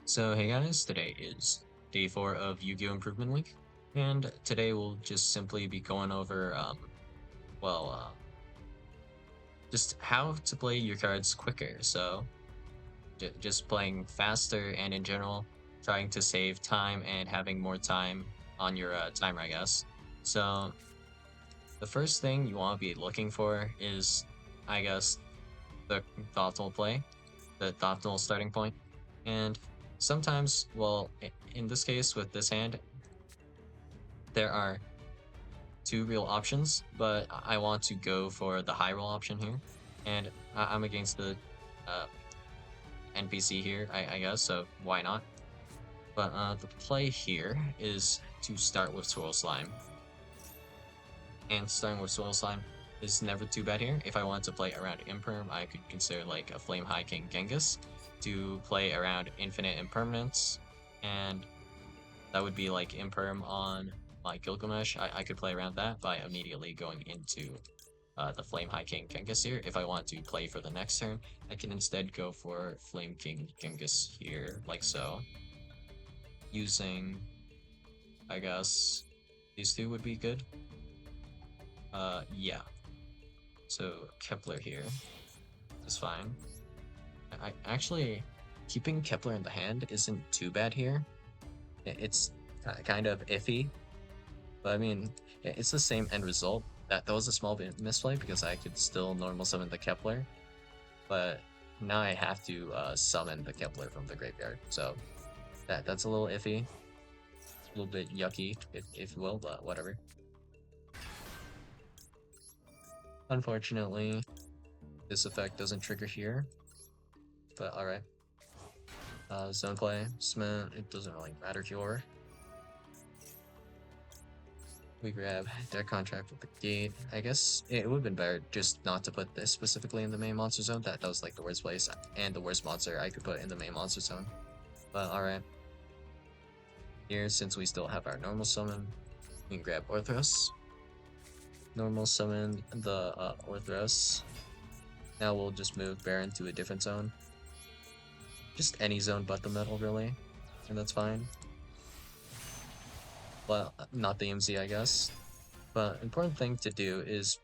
So hey guys, today is day 4 of Yu-Gi-Oh! Improvement Week, and today we'll just simply be going over, well, just how to play your cards quicker. So just playing faster and in general, trying to save time and having more time on your timer, I guess. So the first thing you want to be looking for is, I guess, the thoughtful play, the thoughtful starting point. And sometimes, well, in this case with this hand, there are two real options, but I want to go for the high roll option here. And I'm against the uh, NPC here, I guess, so why not? But the play here is to start with Swirl Slime. And starting with Swirl Slime is never too bad here. If I wanted to play around Imperm, I could consider like a Flame High King Genghis to play around Infinite Impermanence, and that would be like Imperm on my Gilgamesh. I could play around that by immediately going into the Flame High King Genghis here. If I want to play for the next turn, I can instead go for Flame King Genghis here, like so. Using, I guess, these two would be good. Yeah. So Kepler here is fine. I actually, keeping Kepler in the hand isn't too bad here. It's kind of iffy, but I mean, it's the same end result. That was a small bit misplay because I could still normal summon the Kepler, but now I have to summon the Kepler from the graveyard. So that's a little iffy, a little bit yucky, if you will, but whatever. Unfortunately, this effect doesn't trigger here, but alright. Zone play, cement, it doesn't really matter here. We grab deck contract with the gate. I guess it would have been better just not to put this specifically in the main monster zone. That was like the worst place and the worst monster I could put in the main monster zone. But alright. Here, since we still have our normal summon, we can grab Orthros. Normal summon the Orthros. Now we'll just move Baron to a different zone. Just any zone but the metal, really. And that's fine. Well, not the MZ, I guess. But important thing to do is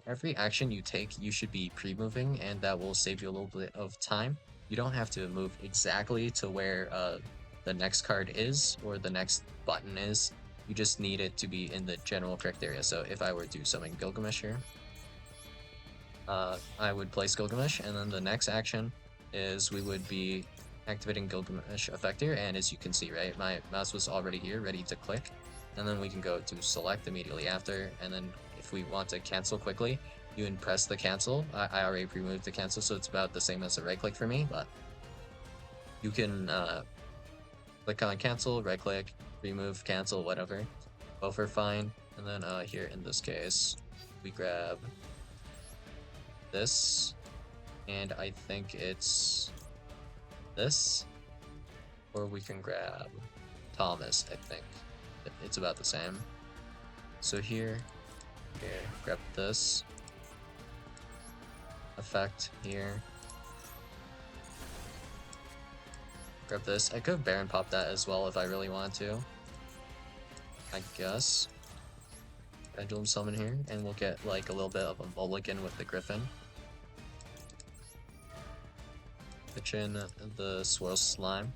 every action you take, you should be pre-moving, and that will save you a little bit of time. You don't have to move exactly to where the next card is or the next button is. You just need it to be in the general correct area. So if I were to summon Gilgamesh here, I would place Gilgamesh, and then the next action is we would be activating Gilgamesh effect here, and as you can see, right, my mouse was already here, ready to click, and then we can go to select immediately after, and then if we want to cancel quickly, you can press the cancel. I already pre-moved the cancel, so it's about the same as a right click for me, but you can click on cancel, right click, remove, cancel, whatever. Both are fine. And then here in this case, we grab this, and I think it's this, or we can grab Thomas. I think it's about the same. So here, grab this effect here, grab this. I could Baron pop that as well if I really want to, I guess. Pendulum summon here, and we'll get like a little bit of a mulligan with the Griffin. Pitch in the Swirl Slime.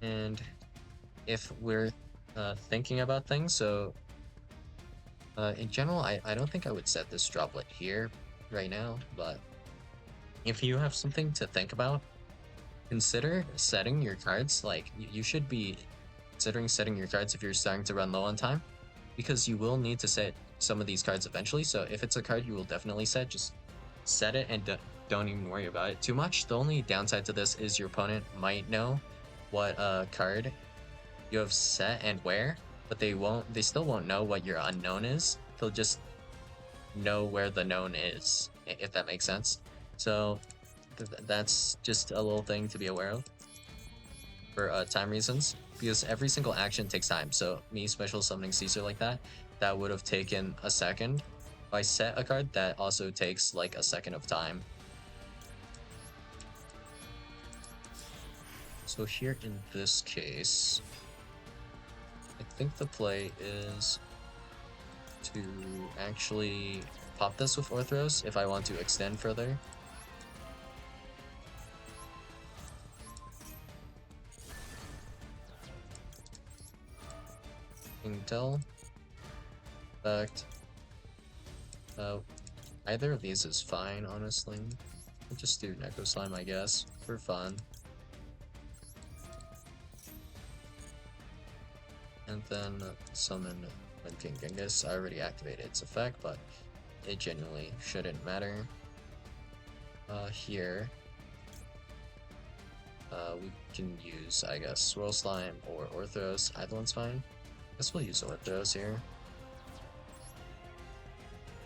And if we're thinking about things, so in general, I don't think I would set this droplet here right now, but if you have something to think about, consider setting your cards. Like, you should be considering setting your cards if you're starting to run low on time, because you will need to set some of these cards eventually. So if it's a card you will definitely set, just set it and don't even worry about it too much. The only downside to this is your opponent might know what card you have set and where, but they still won't know what your unknown is. They'll just know where the known is, if that makes sense. So that's just a little thing to be aware of for time reasons, because every single action takes time. So me special summoning Caesar like that would have taken a second. If I set a card, that also takes like a second of time. So here in this case, I think the play is to actually pop this with Orthros if I want to extend further. Intel. Fact. Either of these is fine, honestly. We'll just do Neko Slime, I guess, for fun. And then summon King Genghis. I already activated its effect, but it genuinely shouldn't matter. Here, we can use, I guess, Swirl Slime or Orthros. Either one's fine. I guess we'll use Orthros here.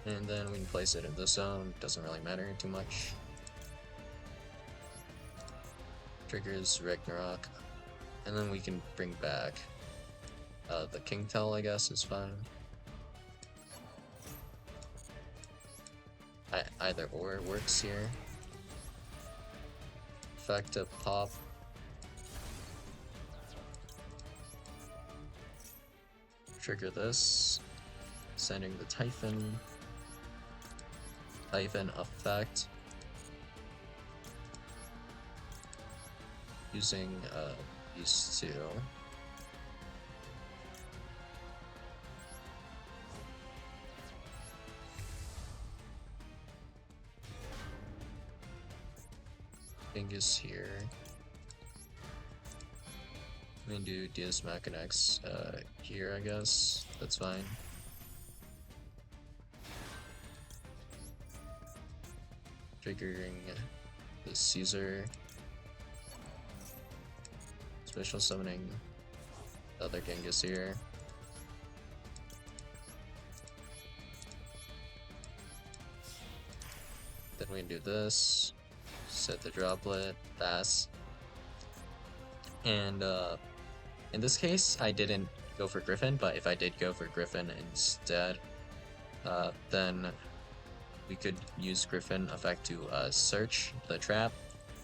And then we can place it in the zone. Doesn't really matter too much. Triggers Ragnarok. And then we can bring back the King Tell, I guess, is fine. Either or works here. Effective pop. Trigger this. Sending the Typhon. Typhon effect. Using these two. Genghis here. We can do Deus Machinax here, I guess. That's fine. Triggering the Caesar. Special summoning the other Genghis here. Then we can do this. Set the droplet, pass. And in this case, I didn't go for Griffin, but if I did go for Griffin instead, then we could use Griffin effect to search the trap.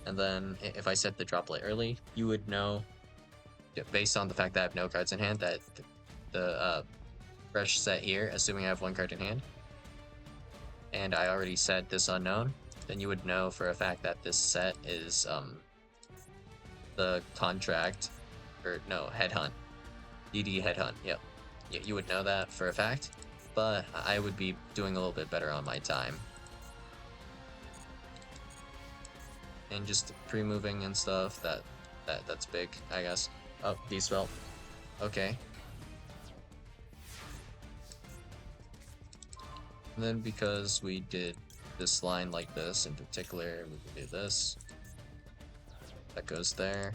And then if I set the droplet early, you would know, based on the fact that I have no cards in hand, that the fresh set here, assuming I have one card in hand, and I already set this unknown, then you would know for a fact that this set is the contract, or no, headhunt. DD headhunt, yep. Yeah, you would know that for a fact, but I would be doing a little bit better on my time. And just pre-moving and stuff, that's big, I guess. Oh, Beast Belt. Okay. And then because we did this line like this in particular, we can do this. That goes there.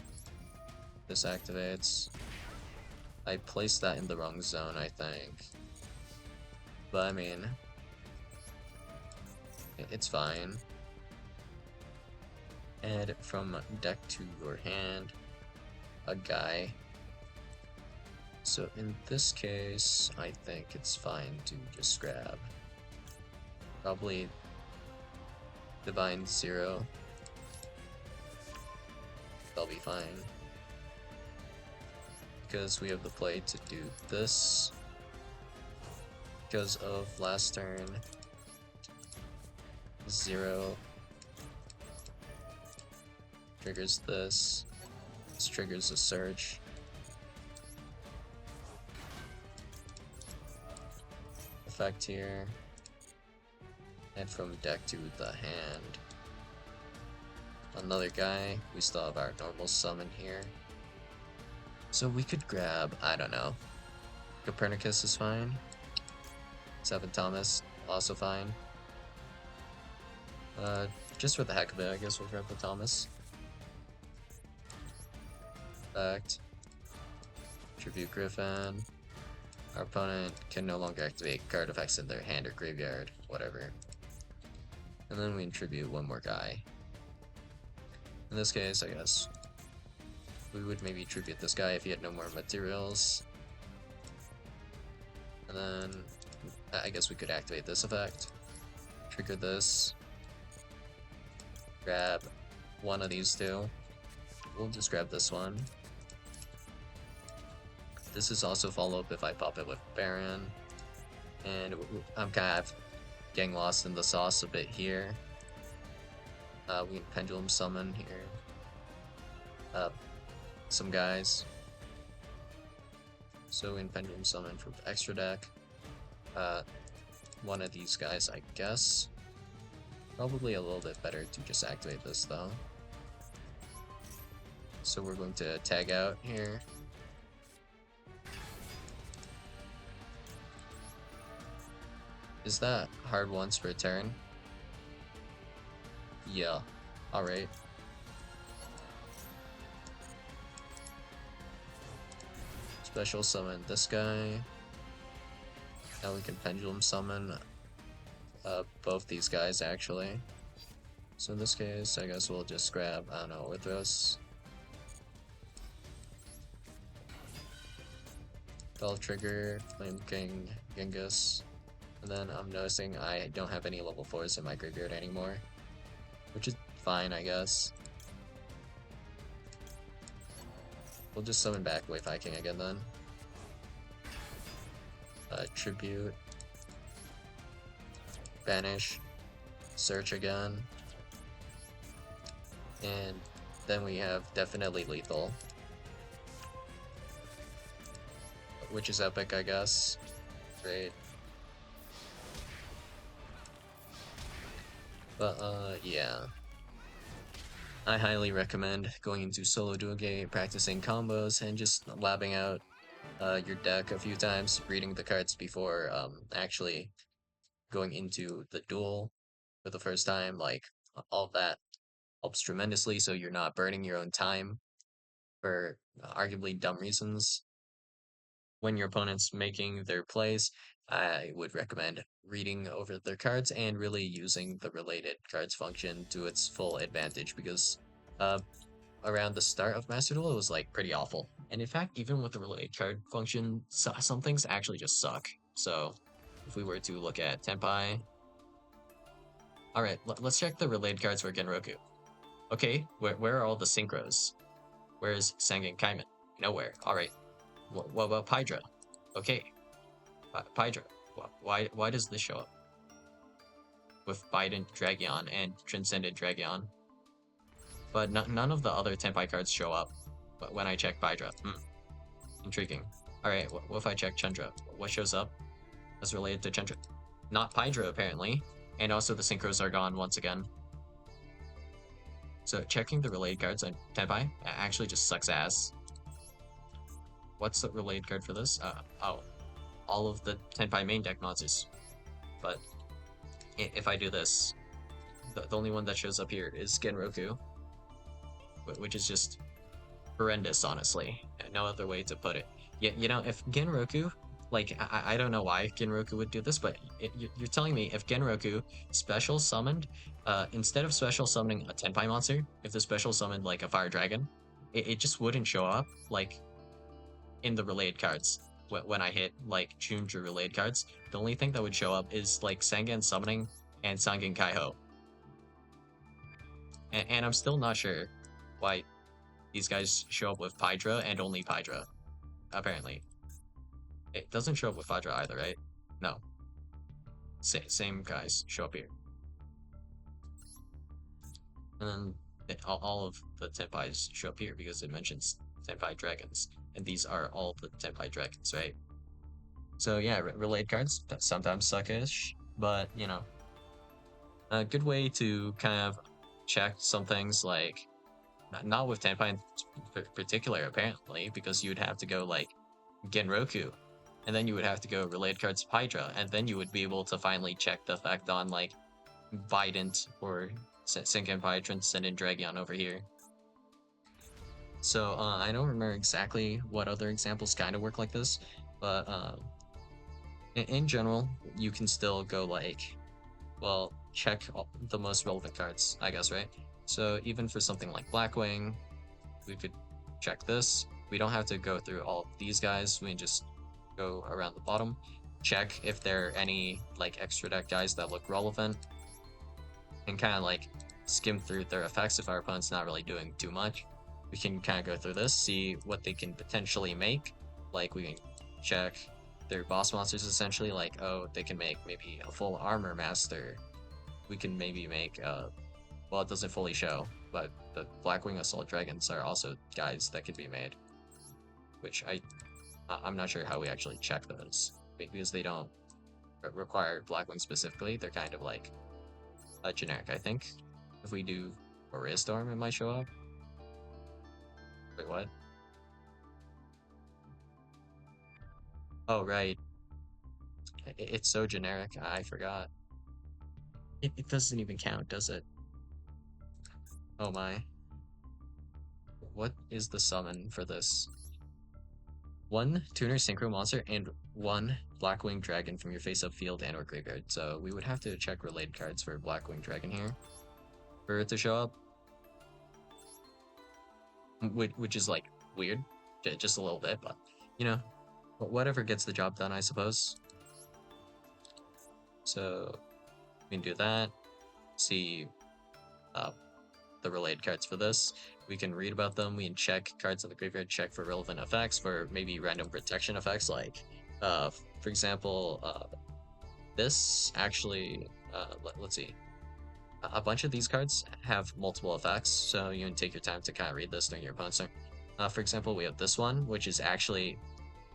This activates. I placed that in the wrong zone, I think. But I mean, it's fine. Add from deck to your hand a guy. So in this case, I think it's fine to just grab probably Divine Zero. That'll be fine. Because we have the play to do this. Because of last turn. 0 triggers this. This triggers a search. Effect here. And from deck to the hand. Another guy. We still have our normal summon here. So we could grab, I don't know. Copernicus is fine. Seven Thomas, also fine. Just for the heck of it, I guess we'll grab the Thomas. Effect. Tribute Griffin. Our opponent can no longer activate card effects in their hand or graveyard, whatever. And then we can tribute one more guy. In this case, I guess we would maybe tribute this guy if he had no more materials. And then I guess we could activate this effect. Trigger this. Grab one of these two. we'll just grab this one. This is also follow-up if I pop it with Baron. And I'm kind of getting lost in the sauce a bit here. We can Pendulum Summon here. Some guys. So we can Pendulum Summon from the extra deck. One of these guys, I guess. Probably a little bit better to just activate this though. So we're going to tag out here. Is that hard once per turn? Yeah. Alright. Special summon this guy. Now we can Pendulum Summon both these guys actually. So in this case, I guess we'll just grab, I don't know, Orthros. Bell Trigger, Flame King, Genghis. And then I'm noticing I don't have any level 4s in my graveyard anymore. Which is fine, I guess. We'll just summon back Wave High King again then. Tribute. Banish. Search again. And then we have definitely lethal. Which is epic, I guess. Great. But, yeah. I highly recommend going into solo dual gate, practicing combos, and just labbing out your deck a few times, reading the cards before actually going into the duel for the first time. Like, all of that helps tremendously, so you're not burning your own time for arguably dumb reasons. When your opponent's making their plays, I would recommend reading over their cards and really using the related cards function to its full advantage, because around the start of Master Duel, it was like pretty awful. And in fact, even with the related card function, some things actually just suck. So if we were to look at Tenpai, alright, let's check the related cards for Genroku. Okay, where are all the synchros? Where's Sangen Kaiman? Nowhere. Alright. What about Pydra? Okay. Pydra. Why does this show up? With Bident Dragion and Transcendent Dragion. But none of the other Tenpai cards show up when I check Pydra. Intriguing. Alright, what if I check Chandra? What shows up as related to Chandra? Not Pydra, apparently. And also the synchros are gone once again. So checking the related cards on Tenpai actually just sucks ass. What's the related card for this? Oh, all of the Tenpai main deck monsters. But if I do this, the only one that shows up here is Genroku, which is just horrendous, honestly. No other way to put it. You know, if Genroku, like, I don't know why Genroku would do this, but you're telling me if Genroku special summoned, instead of special summoning a Tenpai monster, if the special summoned, like, a Fire Dragon, it just wouldn't show up, like, in the related cards. When I hit, like, Junju related cards, the only thing that would show up is, like, Sangen Summoning and Sangen Kaiho. And I'm still not sure why these guys show up with Pydra and only Pydra, apparently. It doesn't show up with Pydra either, right? No. Same guys show up here. And then all of the Tenpais show up here because it mentions Tenpai Dragons. And these are all the Tenpai Dragons, right? So yeah, related cards sometimes suckish, but you know, a good way to kind of check some things, like not with Tenpai in particular, apparently, because you would have to go like Genroku, and then you would have to go related cards Pydra, and then you would be able to finally check the effect on like Bident or Senkenpai Transcendent Dragion over here. So I don't remember exactly what other examples kind of work like this, but in general, you can still go like, well, check the most relevant cards, I guess, right? So even for something like Blackwing, we could check this. We don't have to go through all of these guys. We can just go around the bottom, check if there are any like extra deck guys that look relevant, and kind of like skim through their effects if our opponent's not really doing too much. we can kind of go through this, see what they can potentially make. Like we can check their boss monsters essentially. Like, oh, they can make maybe a full armor master. We can maybe make well, it doesn't fully show, but the Blackwing Assault Dragons are also guys that could be made, which I'm not sure how we actually check those because they don't require Blackwing specifically. They're kind of like a generic, I think. If we do Aurea Storm, it might show up. Wait, what? Oh, right. It's so generic. I forgot. It doesn't even count, does it? Oh my. What is the summon for this? One tuner synchro monster and one Blackwing Dragon from your face-up field and or graveyard. So we would have to check related cards for Blackwing Dragon here for it to show up, which is like weird, just a little bit, but you know, whatever gets the job done, I suppose. So we can do that. See uh, the related cards for this. We can read about them. We can check cards in the graveyard, check for relevant effects, for maybe random protection effects, like, for example, this actually, let's see. A bunch of these cards have multiple effects, so you can take your time to kind of read this during your opponent's turn. For example, we have this one, which is actually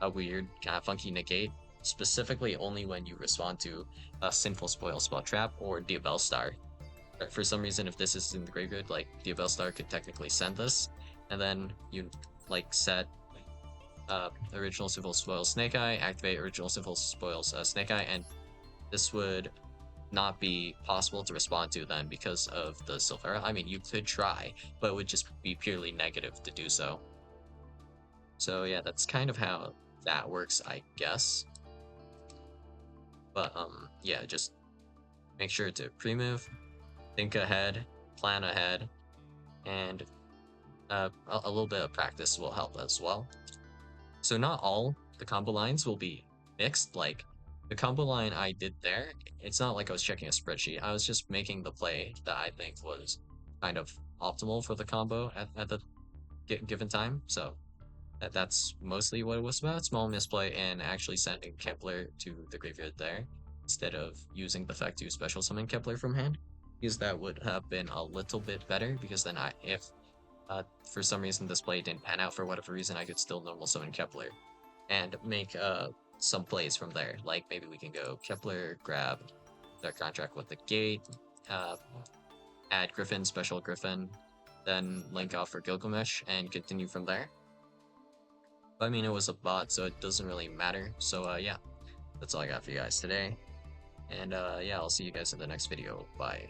a weird, kind of funky negate, specifically only when you respond to a Sinful Spoil Spell Trap or Diabell Star. For some reason, if this is in the graveyard, like Diabell Star could technically send this, and then you like set original Sinful Spoils Snake Eye, activate original Sinful Spoils Snake Eye, and this would not be possible to respond to then because of the Silvera. I mean, you could try, but it would just be purely negative to do so. So yeah, that's kind of how that works, I guess. But yeah, just make sure to pre-move, think ahead, plan ahead, and a little bit of practice will help as well. So not all the combo lines will be mixed. Like the combo line I did there, it's not like I was checking a spreadsheet. I was just making the play that I think was kind of optimal for the combo at the given time. So that's mostly what it was about. Small misplay and actually sending Kepler to the graveyard there instead of using the fact to special summon Kepler from hand. Because that would have been a little bit better, because then if for some reason this play didn't pan out for whatever reason, I could still normal summon Kepler and make some plays from there. Like maybe we can go Kepler, grab their contract with the gate, uh, add Griffin, special Griffin, then link off for Gilgamesh and continue from there. But I mean, it was a bot, so it doesn't really matter. So yeah, that's all I got for you guys today. And yeah, I'll see you guys in the next video. Bye.